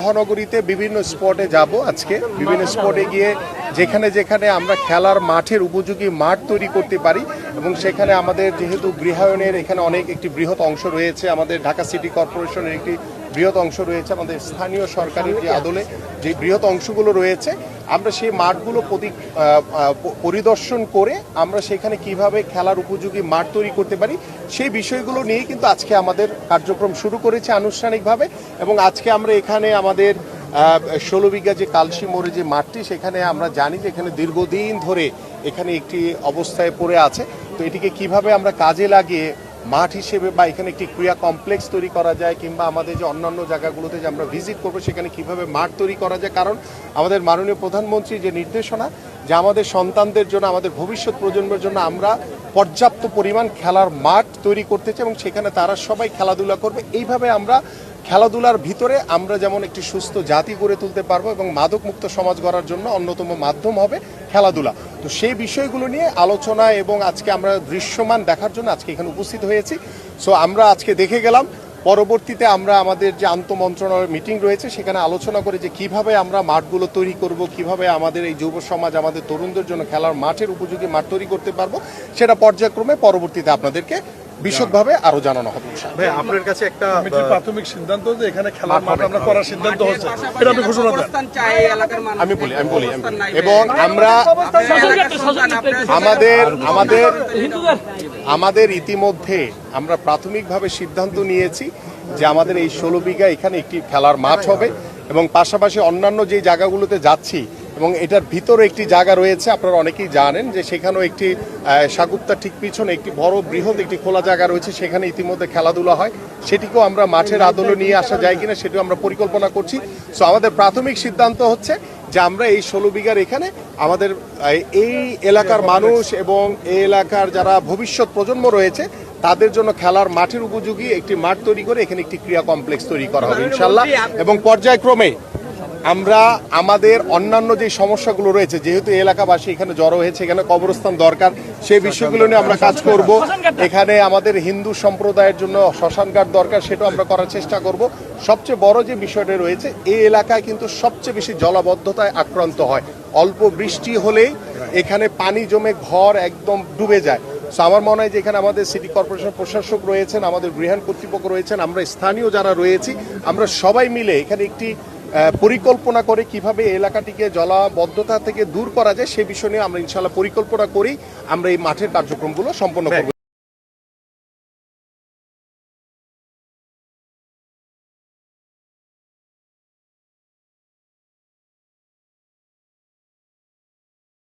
মহানগরীতে বিভিন্ন স্পটে যাব আজকে, বিভিন্ন স্পটে গিয়ে যেখানে যেখানে আমরা খেলার মাঠের উপযোগী মাঠ তৈরি করতে পারি এবং সেখানে আমাদের যেহেতু গৃহায়নের এখানে অনেক একটি বৃহৎ অংশ রয়েছে, আমাদের ঢাকা সিটি কর্পোরেশনের একটি বৃহৎ অংশ রয়েছে, আমাদের স্থানীয় সরকারের যে আদলে যে বৃহৎ অংশগুলো রয়েছে, আমরা সেই মাঠগুলো পরিদর্শন করে আমরা সেখানে কিভাবে খেলার উপযোগী মাঠ তৈরি করতে পারি সেই বিষয়গুলো নিয়ে কিন্তু আজকে আমাদের কার্যক্রম শুরু করেছে আনুষ্ঠানিকভাবে। এবং আজকে আমরা এখানে আমাদের 16 বিঘা যে কালসি মোড়ে যে মাঠটি, সেখানে আমরা জানি যে এখানে দীর্ঘদিন ধরে এখানে একটি অবস্থায় পড়ে আছে। তো এটিকে কিভাবে আমরা কাজে লাগিয়ে মাঠ হিসেবে বা এখানে একটি ক্রীড়া কমপ্লেক্স তৈরি করা যায়, কিংবা আমাদের যে অন্যান্য জায়গাগুলোতে যে আমরা ভিজিট করবো সেখানে কিভাবে মাঠ তৈরি করা যায়। কারণ আমাদের মাননীয় প্রধানমন্ত্রীর যে নির্দেশনা যে আমাদের সন্তানদের জন্য, আমাদের ভবিষ্যৎ প্রজন্মের জন্য আমরা পর্যাপ্ত পরিমাণ খেলার মাঠ তৈরি করতে চাই এবং সেখানে তারা সবাই খেলাধুলা করবে। এইভাবে আমরা খেলাধুলার ভিতরে আমরা যেমন একটি সুস্থ জাতি গড়ে তুলতে পারবো এবং মাদক মুক্ত সমাজ গড়ার জন্য অন্যতম মাধ্যম হবে খেলাধুলা। তো সেই বিষয়গুলো নিয়ে আলোচনা এবং আজকে আমরা দৃশ্যমান দেখার জন্য আজকে এখানে উপস্থিত হয়েছি। সো আমরা আজকে দেখে গেলাম, পরবর্তীতে আমরা আমাদের যে আন্তঃমন্ত্রণালয় মিটিং রয়েছে সেখানে আলোচনা করে যে কিভাবে আমরা মাঠগুলো তৈরি করব, কিভাবে আমাদের এই যুব সমাজ আমাদের তরুণদের জন্য খেলার মাঠের উপযোগী মাঠ তৈরি করতে পারবো, সেটা পর্যায়ক্রমে পরবর্তীতে আপনাদেরকে বিশদভাবে আরো জানানো হবে। ভাই, আপনার কাছে একটা প্রাথমিক সিদ্ধান্ত যে এখানে খেলার মাঠ আমরা করার সিদ্ধান্ত হচ্ছে, এটা আপনি ঘোষণা দেন। আমি বলি এবং আমরা আমাদের ইতিমধ্যে আমরা প্রাথমিকভাবে সিদ্ধান্ত নিয়েছি যে আমাদের এই 16 বিঘা এখানে একটি খেলার মাঠ হবে এবং পাশাপাশি অন্যান্য যে জায়গাগুলোতে যাচ্ছি এবং এটার ভিতরে একটি জায়গা রয়েছে, আপনারা অনেকেই জানেন যে সেখানেও একটি সাগুপ্তার ঠিক পিছনে একটি বড় বৃহৎ একটি খোলা জায়গা রয়েছে, সেখানে ইতিমধ্যে খেলাধুলা হয়। সেটিকেও আমরা মাঠের আদলে নিয়ে আসা যায় কিনা সেটিও আমরা পরিকল্পনা করছি। সো আমাদের প্রাথমিক সিদ্ধান্ত হচ্ছে যে আমরা এই 16 বিঘার এখানে আমাদের এই এলাকার মানুষ এবং এই এলাকার যারা ভবিষ্যৎ প্রজন্ম রয়েছে তাদের জন্য খেলার মাঠের উপযোগী একটি মাঠ তৈরি করে এখানে একটি ক্রীড়া কমপ্লেক্স তৈরি করা হবে ইনশাল্লাহ। এবং পর্যায়ক্রমে আমরা আমাদের অন্যান্য যে সমস্যাগুলো রয়েছে, যেহেতু এলাকাবাসী এখানে জড়ো হয়েছে, এখানে কবরস্থান দরকার, সেই বিষয়গুলো নিয়ে আমরা কাজ করব। এখানে আমাদের হিন্দু সম্প্রদায়ের জন্য শ্মশানঘাট দরকার, সেটাও আমরা করার চেষ্টা করব। সবচেয়ে বড় যে বিষয়টা রয়েছে, এই এলাকায় কিন্তু সবচেয়ে বেশি জলাবদ্ধতায় আক্রান্ত হয়, অল্প বৃষ্টি হলেই এখানে পানি জমে ঘর একদম ডুবে যায়। সো আমার মনে হয় যে এখানে আমাদের সিটি কর্পোরেশন প্রশাসক রয়েছেন, আমাদের গৃহায়ণ কর্তৃপক্ষ রয়েছেন, আমরা স্থানীয় যারা রয়েছি, আমরা সবাই মিলে এখানে একটি পরিকল্পনা করে কিভাবে এলাকাটিকে জলাবদ্ধতা থেকে দূর করা যায় সে বিষয় নিয়ে আমরা ইনশাল্লাহ পরিকল্পনা করি আমরা এই মাঠের কার্যক্রমগুলো সম্পন্ন করব।